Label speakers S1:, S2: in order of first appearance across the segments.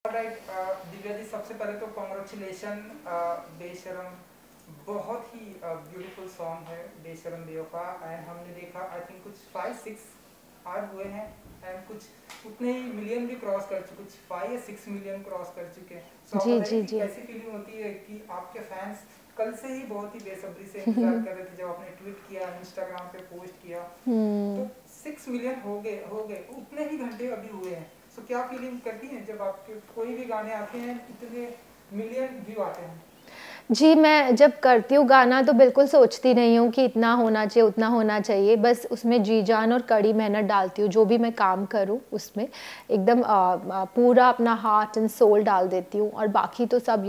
S1: Right Divya ji, सबसे पहले तो कॉन्ग्रेचुलेशन। बेशरम बहुत ही ब्यूटीफुल सॉन्ग है बेशरम बेवफा। एंड हमने देखा आई थिंक कुछ 5-6 आज हुए हैं एंड कुछ उतने ही मिलियन भी क्रॉस कर चुके, कुछ 5 या 6 मिलियन क्रॉस कर चुके हैं। सो आप बताइए कि कैसी फीलिंग होती है कि आपके फैंस कल से ही बहुत ही बेसब्री से इंतजार कर रहे थे जब आपने ट्वीट किया, इंस्टाग्राम पे पोस्ट किया, तो 6 मिलियन हो गए उतने ही घंटे अभी हुए हैं। तो क्या फीलिंग करती हैं जब आपके कोई भी गाने आते हैं इतने मिलियन व्यू आते हैं?
S2: जी, मैं जब करती हूँ गाना तो बिल्कुल सोचती नहीं हूँ कि इतना होना चाहिए, उतना होना चाहिए। बस उसमें जी-जान और कड़ी मेहनत डालती हूँ। जो भी मैं काम करूँ उसमें एकदम पूरा अपना हार्ट एंड सोल डाल देती हूँ और बाकी तो सब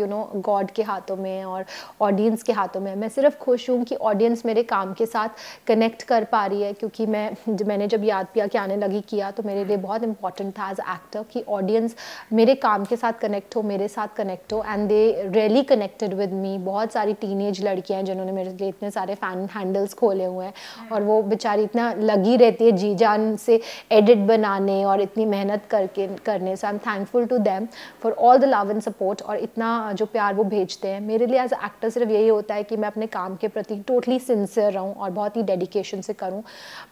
S2: गॉड के हाथों में है और ऑडियंस के हाथों में है। मैं सिर्फ खुश हूँ कि ऑडियंस मेरे काम के साथ कनेक्ट कर पा रही है, क्योंकि मैंने जब याद पिया के आने लगी किया तो मेरे लिए बहुत इंपॉर्टेंट था एज एक्टर कि ऑडियंस मेरे काम के साथ कनेक्ट हो, मेरे साथ कनेक्ट हो। And they really connected with me. बहुत सारी टीनेज लड़कियां हैं जिन्होंने मेरे लिए इतने सारे फैन हैंडल्स खोले हुए हैं और वो बेचारी इतना लगी रहती है जी जान से एडिट बनाने और इतनी मेहनत करने। So I am thankful to them for all the love and support और इतना जो प्यार वो भेजते हैं। मेरे लिए एज एक्टर सिर्फ यही होता है कि मैं अपने काम के प्रति टोटली सिंसियर रहूँ और बहुत ही डेडिकेशन से करूँ।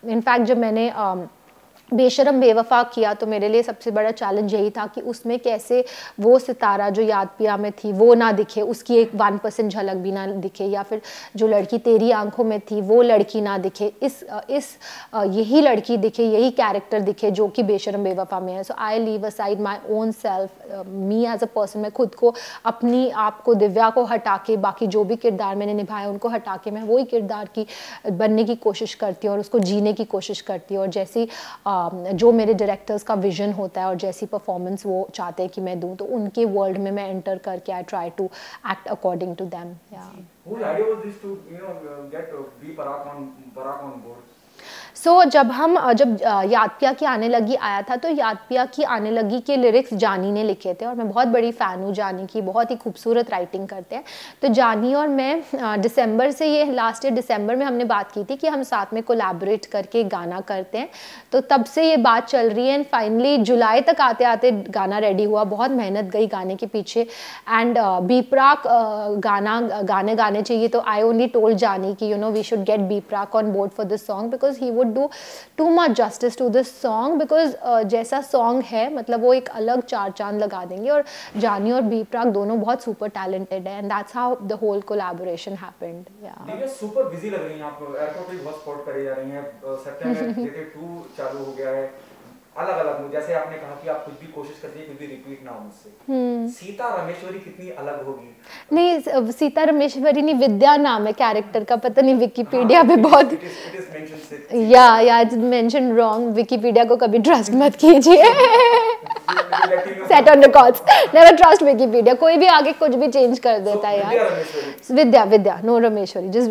S2: इनफैक्ट जब मैंने बेशरम बेवफा किया तो मेरे लिए सबसे बड़ा चैलेंज यही था कि उसमें कैसे वो सितारा जो याद पिया में थी वो ना दिखे, उसकी एक 1% झलक भी ना दिखे, या फिर जो लड़की तेरी आंखों में थी वो लड़की ना दिखे, यही लड़की दिखे, यही कैरेक्टर दिखे जो कि बेशरम बेवफा में है। So I leave aside my own self, me as a person. मैं खुद को, अपनी आप को, दिव्या को हटा के बाकी जो भी किरदार मैंने निभाया उनको हटा के मैं वही किरदार की बनने की कोशिश करती हूँ और उसको जीने की कोशिश करती हूँ। और जैसी जो मेरे डायरेक्टर्स का विजन होता है और जैसी परफॉर्मेंस वो चाहते हैं कि मैं दूं, तो उनके वर्ल्ड में मैं एंटर करके I try to act according to them.
S3: Whose idea was this to get V Parak on board?
S2: जब याद पिया की आने लगी आया था तो याद पिया की आने लगी के लिरिक्स जानी ने लिखे थे और मैं बहुत बड़ी फ़ैन हूँ जानी की, बहुत ही खूबसूरत राइटिंग करते हैं। तो जानी और मैं दिसंबर से, ये लास्ट ईयर दिसंबर में हमने बात की थी कि हम साथ में कोलैबोरेट करके गाना करते हैं। तो तब से ये बात चल रही है एंड फाइनली जुलाई तक आते आते गाना रेडी हुआ। बहुत मेहनत गई गाने के पीछे एंड बी प्राक गाने चाहिए। तो आई ओनली टोल्ड जानी कि we should get B Praak on board for this song because he would do too much justice to this song. Because जैसा सॉन्ग है मतलब वो एक अलग चार चांद लगा देंगे और जानी और बी प्राक दोनों बहुत सुपर टैलेंटेड है and that's how the whole collaboration happened.
S3: Divya super busy लग रही हैं आप, एयरपोर्ट पे बहुत स्पॉट करे जा रही हैं, सितंबर जेके 2 चालू हो गया है। अलग अलग जैसे आपने कहा कि आप कुछ भी कोशिश करती है कुछ भी रिपीट ना हो मुझसे। सीता रमेश्वरी कितनी अलग होगी?
S2: नहीं, सीता रमेश्वरी नहीं, विद्या नाम है कैरेक्टर का। पता नहीं विकिपीडिया पे बहुत या मेंशन रॉन्ग। विकिपीडिया को कभी ट्रस्ट मत कीजिए। Set on records, never trust Wikipedia. कोई भी आगे कुछ भी चेंज कर देता है यार। विद्या नो रमेश्वरी, जस्ट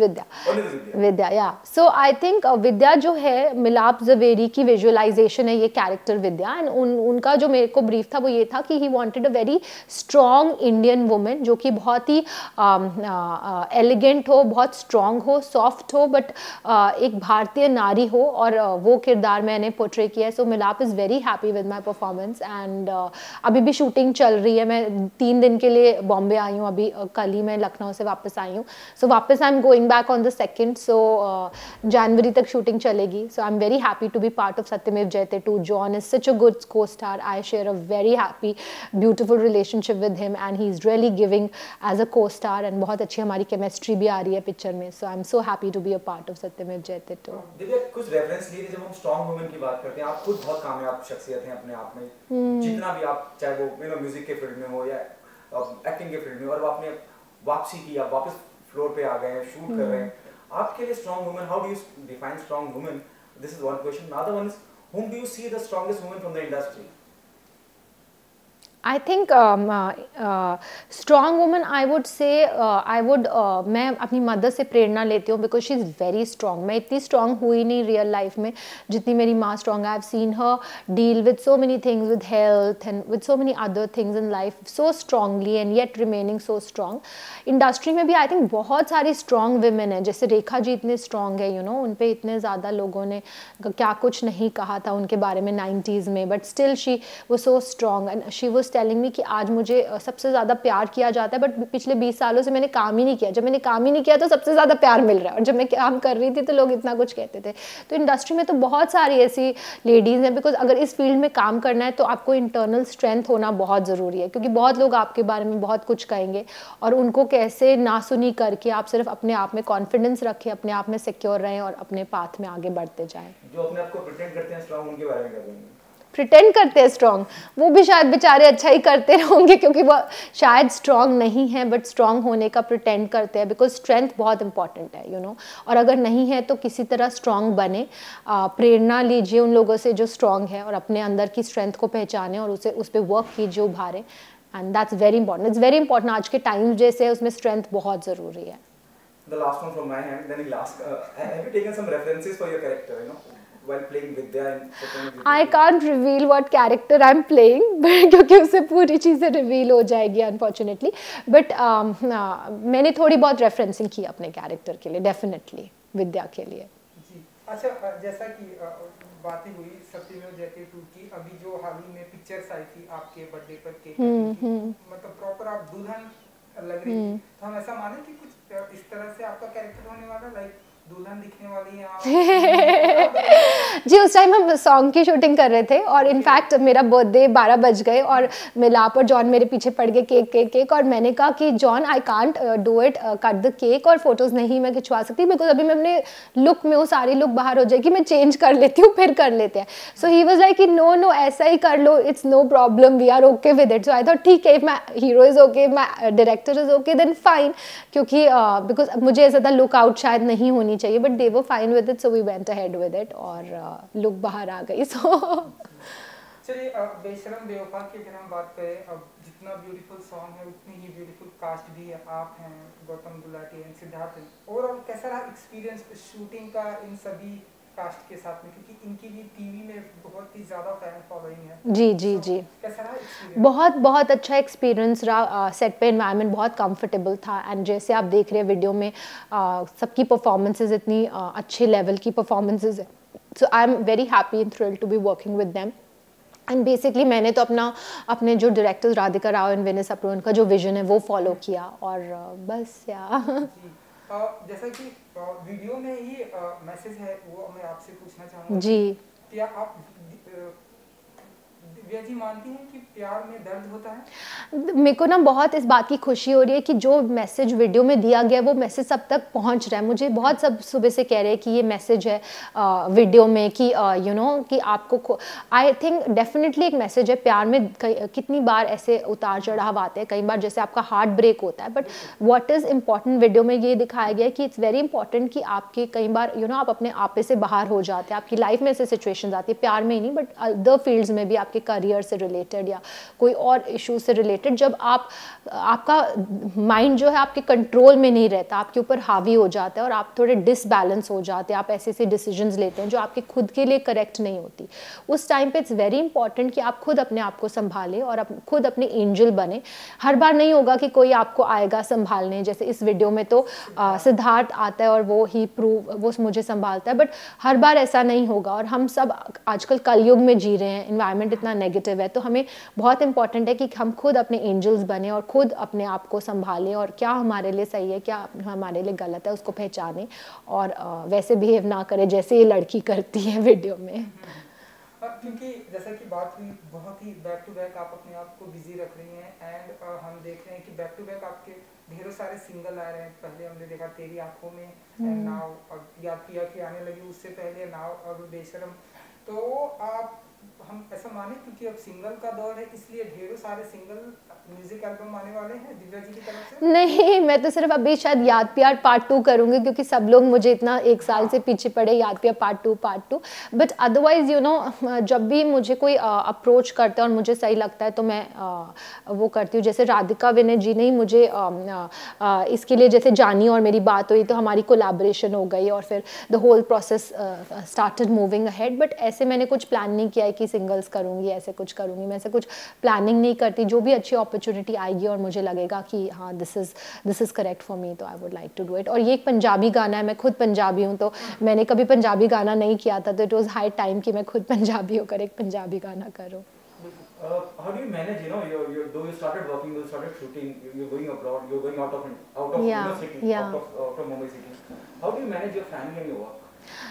S2: विद्या या। सो आई थिंक विद्या जो है मिलाप जवेरी की विजुअलाइजेशन है ये कैरेक्टर विद्या। एंड उनका जो मेरे को ब्रीफ था वो ये था कि he wanted a very strong Indian women जो कि बहुत ही एलिगेंट हो, बहुत स्ट्रॉन्ग हो, सॉफ्ट हो, बट एक भारतीय नारी हो और वो किरदार मैंने पोर्ट्रे किया है। सो मिलाप is very happy with my performance and अभी भी शूटिंग चल रही है। मैं 3 दिन के लिए बॉम्बे आई हूँ, अभी कल ही मैं लखनऊ से वापस आई हूँ। सो वापस I am going back on the 2nd। So जनवरी तक शूटिंग चलेगी। So I am very happy to be part of Satyamev Jayate 2। John is such a good co-star. I share a very happy, beautiful relationship with him, and he's really giving as a co-star. And बहुत अच्छी हमारी chemistry भी आ रही है picture में. So I'm so happy to be a part of सत्यमेव जयते 2.
S3: दिव्या कुछ reference लिए जब हम स्ट्रॉन्ग वुमेन की बात करते हैं, आप खुद बहुत कामयाब शख्सियत हैं अपने आप में। जितना भी आप चाहे वो म्यूजिक के फील्ड में हो या एक्टिंग के फील्ड में, और आपने वापसी की, आप वापस फ्लोर पे आ गए हैं, शूट कर रहे हैं। आपके लिए strong women, how do you define strong women? This is one question. Other one is whom do you see the strongest woman from the industry?
S2: I think strong woman, I would say मैं अपनी mother से प्रेरणा लेती हूँ because she is very strong. मैं इतनी strong हुई नहीं real life में जितनी मेरी माँ स्ट्रॉन्ग है। I have seen her deal with so many things, with health and with so many other things in life so strongly and yet remaining so strong. Industry में भी I think बहुत सारी strong women है, जैसे रेखा जी इतने strong है, उन पे इतने ज़्यादा लोगों ने क्या कुछ नहीं कहा था उनके बारे में 90s में, बट स्टिल शी वो so strong and she was was telling me कि आज मुझे सबसे ज़्यादा प्यार किया जाता है, बट पिछले 20 सालों से मैंने काम ही नहीं किया, जब मैंने काम ही नहीं किया तो सबसे ज़्यादा प्यार मिल रहा है, और जब मैं काम कर रही थी तो लोग इतना कुछ कहते थे। तो इंडस्ट्री में तो बहुत सारी ऐसी लेडीज़ हैं, बिकॉज अगर इस फील्ड में काम करना है तो आपको इंटरनल स्ट्रेंथ होना बहुत ज़रूरी है, क्योंकि बहुत लोग आपके बारे में बहुत कुछ कहेंगे, और उनको कैसे ना सुनी करके आप सिर्फ अपने आप में कॉन्फिडेंस रखें, अपने आप में सिक्योर रहें और अपने पाथ में आगे बढ़ते जाएं।
S3: जो अपने आप को प्रिटेंड करते हैं स्ट्रांग, उनके बारे में क्या कहेंगे?
S2: प्रिटेंड करते हैं स्ट्रॉन्ग, वो भी शायद बेचारे अच्छा ही करते होंगे, क्योंकि वो शायद स्ट्रॉन्ग नहीं है बट स्ट्रॉन्ग होने का प्रिटेंड करते हैं, बिकॉज स्ट्रेंथ बहुत इंपॉर्टेंट है, यू नो। और अगर नहीं है तो किसी तरह स्ट्रॉन्ग बने, प्रेरणा लीजिए उन लोगों से जो स्ट्रॉन्ग है, और अपने अंदर की स्ट्रेंथ को पहचाने और उसे उस पर वर्क कीजिए, उभारें, and that's very important. It's very important, आज के टाइम जैसे उसमें स्ट्रेंथ बहुत ज़रूरी है।
S3: The last one from my hand, then I'll ask, have you taken some references for your character, you know, while playing Vidya and performing Vidya?
S2: I can't reveal what character I'm playing, क्योंकि उससे पूरी चीज़ें reveal हो जाएगी unfortunately, but मैंने थोड़ी बहुत referencing की अपने कैरेक्टर के लिए, डेफिनेटली विद्या के लिए।
S1: जी अच्छा, जैसा कि बातें हुई सत्यमेव जयते 2 की, अभी जो हाल ही में पिक्चर्स आई थी आपके बर्थडे पर केक, मतलब प्रॉपर आप दुल्हन लग रही थी, तो हम ऐसा माने कि कुछ इस तरह से आपका कैरेक्टर होने वाला, लाइक दुल्हन दिखने वाली है आप?
S2: जी, उस टाइम हम सॉन्ग की शूटिंग कर रहे थे, और इनफैक्ट मेरा बर्थडे 12 बज गए और मिलाप और जॉन मेरे पीछे पड़ गए केक, और मैंने कहा कि John I can't do it, cut the cake, और फोटोज़ नहीं मैं खिंचवा सकती, बिकॉज अभी मैं अपने लुक में हूँ, सारी लुक बाहर हो जाएगी, मैं चेंज कर लेती हूँ फिर कर लेते हैं। सो ही वॉज लाइक कि नो ऐसा ही कर लो, it's no problem, we are okay with it. So I thought ठीक है, if my hero is okay, my director is okay, then fine, क्योंकि बिकॉज मुझे ऐसा था लुक आउट शायद नहीं होनी चाहिए, but they were fine with it, so we went ahead with it, और लुक बाहर आ गई। सो
S1: चलिए, बेशरम बेवफा की अगर हम बात करें, अब जितना ब्यूटीफुल सॉन्ग है उतनी ही ब्यूटीफुल कास्ट भी है, आप हैं, गौतम गुलाटी एंड सिद्धार्थ। ओवरऑल कैसा रहा एक्सपीरियंस शूटिंग का इन सभी कास्ट के साथ में, क्योंकि इनकी भी टीवी में बहुत ही ज़्यादा फैन फॉलोइंग है? जी, कैसा रहा एक्सपीरियंस?
S2: बहुत अच्छा एक्सपीरियंस रहा। सेट पे एनवायरनमेंट बहुत कंफर्टेबल था, एंड जैसे आप देख रहे हैं वीडियो में, सबकी परफॉर्मेंसेज इतनी अच्छे लेवल की परफॉर्मेंसेज है, so I am very happy and thrilled to be working with them. And basically मैंने तो अपने जो डायरेक्टर्स राधिका राव एंड विनय सप्रू, उनका जो विजन है वो फॉलो किया, और बस
S1: जैसा कि वीडियो में ही मैसेज है, वो मैं आपसे पूछना चाहूँगा
S2: जी।
S1: क्या आप दिव्या जी मानती हैं कि प्यार में दर्द होता है?
S2: मेरे को ना बहुत इस बात की खुशी हो रही है कि जो मैसेज वीडियो में दिया गया वो मैसेज सब तक पहुंच रहा है। मुझे बहुत सब सुबह से कह रहे हैं कि ये मैसेज है वीडियो में कि यू नो कि आपको, आई थिंक डेफिनेटली एक मैसेज है। प्यार में कितनी बार ऐसे उतार चढ़ाव आते हैं, कई बार जैसे आपका हार्ट ब्रेक होता है, but what is important video में ये दिखाया गया है कि इट्स वेरी इंपॉर्टेंट कि आपके कई बार यू नो आप अपने आपे से बाहर हो जाते हैं, आपकी लाइफ में ऐसे सिचुएशंस आती है, प्यार में ही नहीं बट अदर फील्ड्स में भी, आपके करियर से रिलेटेड या कोई और इशू से रिलेटेड, जब आपका माइंड जो है आपके कंट्रोल में नहीं रहता, आपके ऊपर हावी हो जाता है और आप थोड़े डिसबैलेंस हो जाते हैं, आप ऐसे ऐसे डिसीजंस लेते हैं जो आपके खुद के लिए करेक्ट नहीं होती। उस टाइम पे इट्स वेरी इंपॉर्टेंट कि आप खुद अपने आप को संभालें और खुद अपने एंजल बने। हर बार नहीं होगा कि कोई आपको आएगा संभालने, जैसे इस वीडियो में तो सिद्धार्थ आता है और वो मुझे संभालता है, बट हर बार ऐसा नहीं होगा। और हम सब आजकल कलयुग में जी रहे हैं, एनवायरनमेंट इतना नेगेटिव है, तो हमें बहुत इंपॉर्टेंट है कि हम खुद अपने एंजल्स बने और खुद अपने आप को संभालें और क्या हमारे लिए सही है, क्या हमारे लिए गलत है, उसको पहचानें और वैसे बिहेव ना करें जैसे ये लड़की करती है वीडियो में।
S1: क्योंकि जैसा कि बात हुई, बहुत ही बैक टू बैक आप अपने आप को बिजी रख रही हैं एंड हम देख रहे हैं कि बैक टू बैक आपके ढेरों सारे सिंगल आ रहे हैं। पहले हमने देखा तेरी आंखों में, एंड नाउ याद किया कि आने लगी, उससे पहले नाउ अब बेशरम। तो आप हम ऐसा माने क्योंकि अब सिंगल का दौर है इसलिए ढेरों सारे सिंगल म्यूजिक एल्बम आने वाले हैं दिव्या जी की तरफ से?
S2: नहीं, मैं तो सिर्फ अभी शायद याद प्यार पार्ट 2 करूँगी, क्योंकि सब लोग मुझे इतना एक साल से पीछे पड़े, याद प्यार part 2। But otherwise you know, जब भी मुझे कोई अप्रोच करता है और मुझे सही लगता है तो मैं वो करती हूँ। जैसे राधिका विनय जी ने मुझे इसके लिए, जैसे जानी और मेरी बात हुई तो हमारी कोलैबोरेशन हो गई और फिर the whole process started moving ahead. But ऐसे मैंने कुछ प्लान नहीं किया है कि सिंगल्स करूँगी, ऐसे कुछ करूँगी, मैं ऐसे कुछ प्लानिंग नहीं करती। जो भी अच्छी अपॉर्चुनिटी आएगी और मुझे लगेगा कि हाँ this is correct for me, तो I would like to do it. और ये एक पंजाबी गाना है, मैं खुद पंजाबी हूँ, तो मैंने कभी पंजाबी गाना नहीं किया था, तो इट वॉज हाई टाइम कि मैं खुद पंजाबी होकर एक पंजाबी गाना करूँ।
S3: How do you manage, you know, though you started working, you started shooting, you're going abroad, you're going out of
S2: Yeah,
S3: you know, city,
S2: yeah.
S3: out of Mumbai city. How do you manage your family and your work?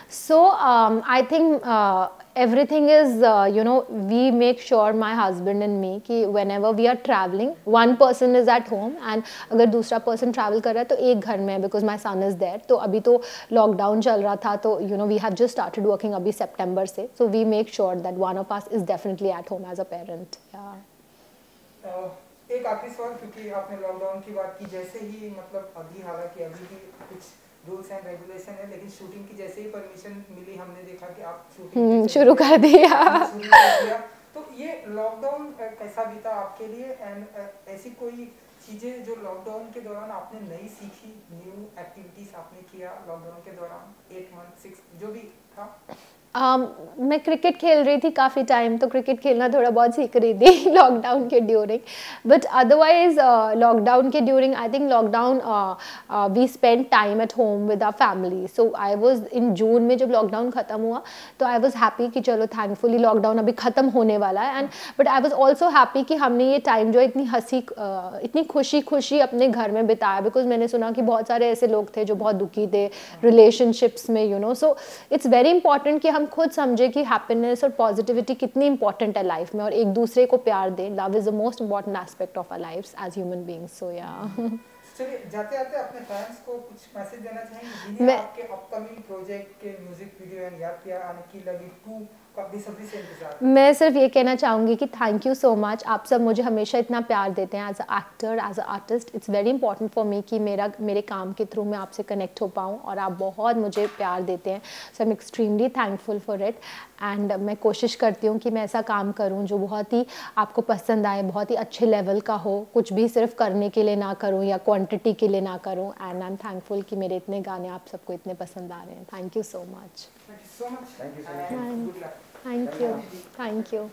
S2: So I think everything is you know, we make sure, my husband and me, कि whenever we are traveling, one person is at home and अगर दूसरा person travel कर रहा है तो एक घर में है, because my son is there. तो अभी तो lockdown चल रहा था, तो you know we have just started working अभी September से, so we make sure that one of us is definitely at home as a parent. Yeah.
S1: एक आखिरी सवाल, क्योंकि आपने लॉकडाउन की बात की, जैसे ही मतलब अभी हालांकि अभी भी कुछ रूल्स एंड रेगुलेशन है, लेकिन शूटिंग की जैसे ही परमिशन मिली, हमने देखा कि आप शूटिंग
S2: शुरू कर दिया।
S1: शुरू कर दिया। तो ये लॉकडाउन कैसा बीता आपके लिए, एंड ऐसी कोई चीजें जो लॉकडाउन के दौरान आपने नई सीखी, न्यू एक्टिविटीज आपने किया लॉकडाउन के दौरान, 8 मंथ 6 जो भी था?
S2: मैं क्रिकेट खेल रही थी काफ़ी टाइम, तो क्रिकेट खेलना थोड़ा बहुत सीख रही थी लॉकडाउन के ड्यूरिंग, बट अदरवाइज लॉकडाउन के during I think lockdown we spend time at home with our family. So I was in June में जब लॉकडाउन ख़त्म हुआ तो आई वाज हैप्पी कि चलो थैंकफुली लॉकडाउन अभी ख़त्म होने वाला है, and but I was also happy कि हमने ये टाइम जो इतनी इतनी खुशी अपने घर में बिताया, बिकॉज मैंने सुना कि बहुत सारे ऐसे लोग थे जो बहुत दुखी थे रिलेशनशिप्स में, you know. So it's very important कि हम खुद समझे कि हैप्पीनेस और पॉजिटिविटी कितनी इंपॉर्टेंट है लाइफ में, और एक दूसरे को प्यार दें. Love is the most important aspect of our lives as human beings. So या
S1: चलिए, जाते जाते अपने फैंस को कुछ मैसेज देना चाहेंगे जिन्हें आपके अपकमिंग प्रोजेक्ट के म्यूजिक वीडियो एंड याद किया आने की लगी 2 का बेसब्री से इंतजार?
S2: मैं सिर्फ ये कहना चाहूँगी कि थैंक यू सो मच. आप सब मुझे हमेशा इतना प्यार देते हैं as a actor, as a artist. It's very important for me कि मेरे काम के थ्रू मैं आपसे कनेक्ट हो पाऊँ, और आप बहुत मुझे प्यार देते हैं. So I am extremely thankful for it, and मैं कोशिश करती हूँ कि मैं ऐसा काम करूँ जो बहुत ही आपको पसंद आए, बहुत ही अच्छे लेवल का हो, कुछ भी सिर्फ करने के लिए ना करूँ या क्वांटिटी के लिए ना करूँ. एंड आई एम थैंकफुल कि मेरे इतने गाने आप सबको इतने पसंद आ रहे हैं. Thank you so much.
S1: Thank you so much.
S3: Thank you so much.
S1: And good luck.
S2: Thank you.